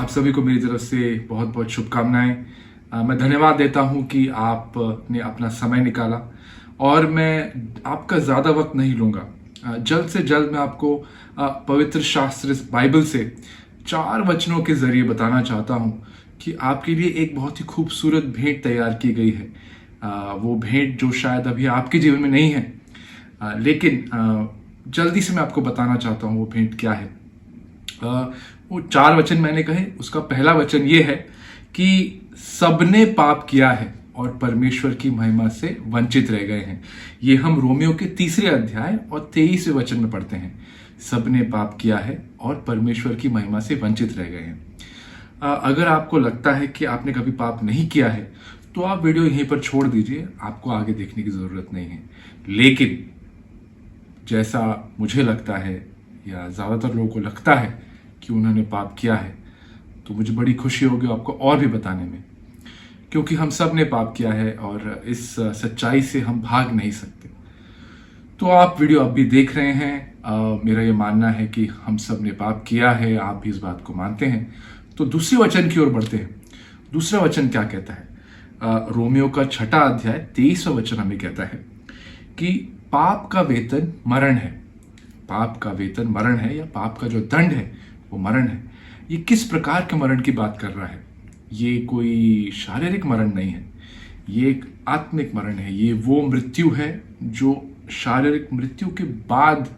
आप सभी को मेरी तरफ से बहुत बहुत शुभकामनाएं। मैं धन्यवाद देता हूं कि आपने अपना समय निकाला और मैं आपका ज़्यादा वक्त नहीं लूँगा। जल्द से जल्द मैं आपको पवित्र शास्त्र बाइबल से 4 वचनों के जरिए बताना चाहता हूं कि आपके लिए एक बहुत ही खूबसूरत भेंट तैयार की गई है। वो भेंट जो शायद अभी आपके जीवन में नहीं है, लेकिन जल्दी से मैं आपको बताना चाहता हूँ वो भेंट क्या है। वो 4 वचन मैंने कहे, उसका पहला वचन ये है कि सबने पाप किया है और परमेश्वर की महिमा से वंचित रह गए हैं। ये हम रोमियो के 3 अध्याय और 23वें वचन में पढ़ते हैं। सबने पाप किया है और परमेश्वर की महिमा से वंचित रह गए हैं। अगर आपको लगता है कि आपने कभी पाप नहीं किया है तो आप वीडियो यहीं पर छोड़ दीजिए, आपको आगे देखने की जरूरत नहीं है। लेकिन जैसा मुझे लगता है या ज़्यादातर लोगों को लगता है कि उन्होंने पाप किया है, तो मुझे बड़ी खुशी होगी आपको और भी बताने में, क्योंकि हम सब ने पाप किया है और इस सच्चाई से हम भाग नहीं सकते। तो आप वीडियो अब भी देख रहे हैं, मेरा ये मानना है कि हम सब ने पाप किया है, आप भी इस बात को मानते हैं। तो दूसरे वचन की ओर बढ़ते हैं। दूसरा वचन क्या कहता है? रोमियो का 6 अध्याय 23वां वचन हमें कहता है कि पाप का वेतन मरण है। पाप का वेतन मरण है, या पाप का जो दंड है वो मरण है। ये किस प्रकार के मरण की बात कर रहा है? ये कोई शारीरिक मरण नहीं है, ये एक आत्मिक मरण है। ये वो मृत्यु है जो शारीरिक मृत्यु के बाद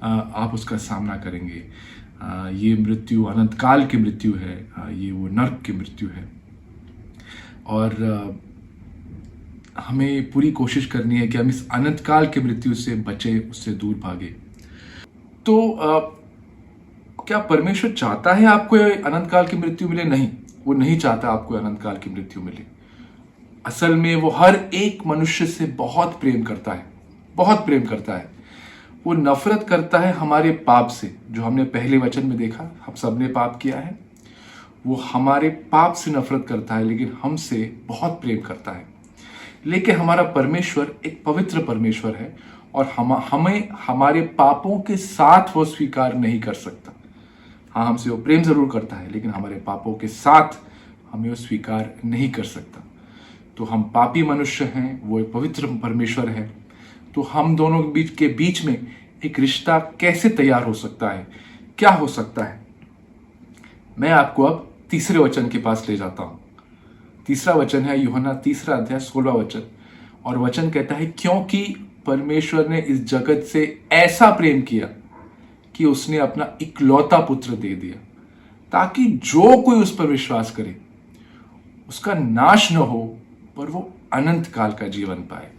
आप उसका सामना करेंगे। ये मृत्यु अनंत काल की मृत्यु है, ये वो नर्क की मृत्यु है। और हमें पूरी कोशिश करनी है कि हम इस अनंत काल की मृत्यु से बचे, उससे दूर भागे। तो क्या परमेश्वर चाहता है आपको अनंत काल की मृत्यु मिले? नहीं, वो नहीं चाहता आपको अनंत काल की मृत्यु मिले। असल में वो हर एक मनुष्य से बहुत प्रेम करता है, बहुत प्रेम करता है। वो नफरत करता है हमारे पाप से, जो हमने पहले वचन में देखा, हम सब ने पाप किया है। वो हमारे पाप से नफरत करता है, लेकिन हमसे बहुत प्रेम करता है। लेकिन हमारा परमेश्वर एक पवित्र परमेश्वर है और हमें हमारे पापों के साथ वो स्वीकार नहीं कर सकता। हाँ, हमसे वो प्रेम जरूर करता है, लेकिन हमारे पापों के साथ हमें वो स्वीकार नहीं कर सकता। तो हम पापी मनुष्य हैं, वो एक पवित्र परमेश्वर है। तो हम दोनों के बीच में एक रिश्ता कैसे तैयार हो सकता है? क्या हो सकता है? मैं आपको अब तीसरे वचन के पास ले जाता हूं। तीसरा वचन है यूहन्ना 3 अध्याय 16वां वचन, और वचन कहता है, क्योंकि परमेश्वर ने इस जगत से ऐसा प्रेम किया कि उसने अपना इकलौता पुत्र दे दिया, ताकि जो कोई उस पर विश्वास करे उसका नाश न हो, पर वो अनंत काल का जीवन पाए।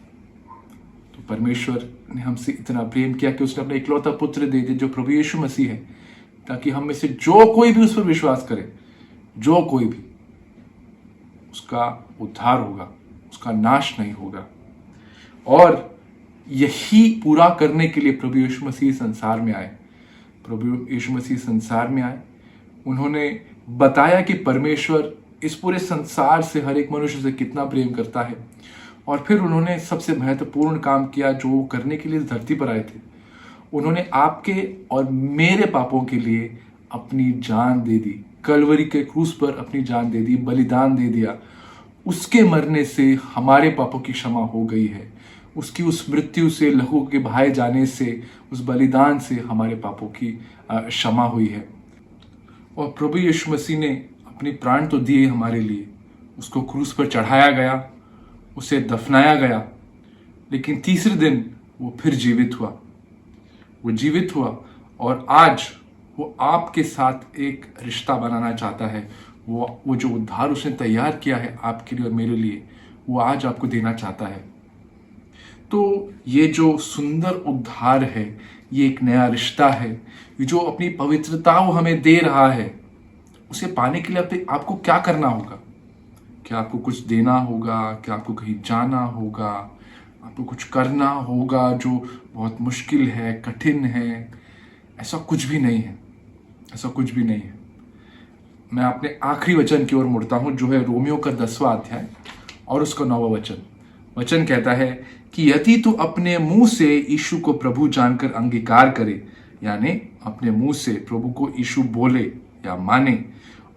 तो परमेश्वर ने हमसे इतना प्रेम किया कि उसने अपना इकलौता पुत्र दे दिया, जो प्रभु यीशु मसीह है, ताकि हम में से जो कोई भी उस पर विश्वास करे, जो कोई भी, उसका उद्धार होगा, उसका नाश नहीं होगा। और यही पूरा करने के लिए प्रभु यीशु मसीह संसार में आए। प्रभु यीशु मसीह संसार में आए, उन्होंने बताया कि परमेश्वर इस पूरे संसार से, हर एक मनुष्य से कितना प्रेम करता है। और फिर उन्होंने सबसे महत्वपूर्ण काम किया जो वो करने के लिए इस धरती पर आए थे। उन्होंने आपके और मेरे पापों के लिए अपनी जान दे दी, कलवरी के क्रूस पर अपनी जान दे दी, बलिदान दे दिया। उसके मरने से हमारे पापों की क्षमा हो गई है। उसकी उस मृत्यु से, लहू के बहाए जाने से, उस बलिदान से हमारे पापों की क्षमा हुई है। और प्रभु यीशु मसीह ने अपने प्राण तो दिए हमारे लिए, उसको क्रूस पर चढ़ाया गया, उसे दफनाया गया, लेकिन तीसरे दिन वो फिर जीवित हुआ। वो जीवित हुआ और आज वो आपके साथ एक रिश्ता बनाना चाहता है। वो जो उद्धार उसने तैयार किया है आपके लिए और मेरे लिए, वो आज आपको देना चाहता है। तो ये जो सुंदर उद्धार है, ये एक नया रिश्ता है, ये जो अपनी पवित्रता वो हमें दे रहा है, उसे पाने के लिए आपको क्या करना होगा? क्या आपको कुछ देना होगा? क्या आपको कहीं जाना होगा? आपको कुछ करना होगा जो बहुत मुश्किल है, कठिन है? ऐसा कुछ भी नहीं है, ऐसा कुछ भी नहीं है। मैं अपने आखिरी वचन की ओर मुड़ता हूं, जो है रोमियो का 10वां अध्याय और उसका 9वां वचन। वचन कहता है कि यदि तू अपने मुंह से यीशु को प्रभु जानकर अंगीकार करे, यानी अपने मुंह से प्रभु को यीशु बोले या माने,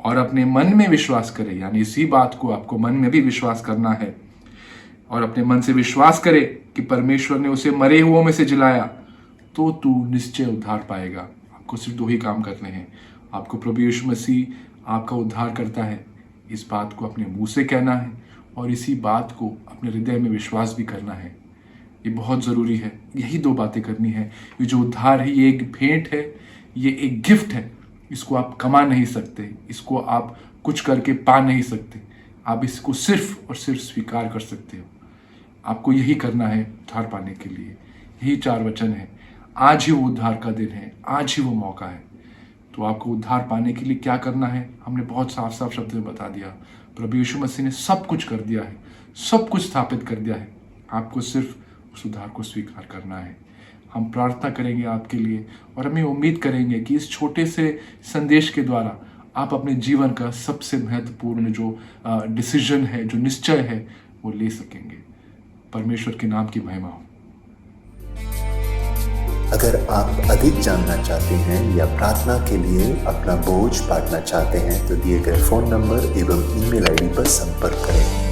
और अपने मन में विश्वास करे, यानी इसी बात को आपको मन में भी विश्वास करना है और अपने मन से विश्वास करे कि परमेश्वर ने उसे मरे हुओं में से जिलाया, तो तू निश्चय उद्धार पाएगा। आपको सिर्फ 2 ही काम करने हैं। आपको प्रभु यीशु मसीह आपका उद्धार करता है, इस बात को अपने मुंह से कहना है और इसी बात को अपने हृदय में विश्वास भी करना है। ये बहुत ज़रूरी है। यही 2 बातें करनी है। ये जो उद्धार है, ये एक भेंट है, ये एक गिफ्ट है। इसको आप कमा नहीं सकते, इसको आप कुछ करके पा नहीं सकते। आप इसको सिर्फ और सिर्फ स्वीकार कर सकते हो। आपको यही करना है उद्धार पाने के लिए। यही 4 वचन है। आज ही वो उद्धार का दिन है, आज ही वो मौका है। तो आपको उद्धार पाने के लिए क्या करना है, हमने बहुत साफ साफ शब्द में बता दिया। प्रभु यीशु मसीह ने सब कुछ कर दिया है, सब कुछ स्थापित कर दिया है। आपको सिर्फ उस उद्धार को स्वीकार करना है। हम प्रार्थना करेंगे आपके लिए और हमें उम्मीद करेंगे कि इस छोटे से संदेश के द्वारा आप अपने जीवन का सबसे महत्वपूर्ण जो डिसीजन है, जो निश्चय है, वो ले सकेंगे। परमेश्वर के नाम की महिमा हो। अगर आप अधिक जानना चाहते हैं या प्रार्थना के लिए अपना बोझ बांटना चाहते हैं तो दिए गए फ़ोन नंबर एवं ईमेल आईडी पर संपर्क करें।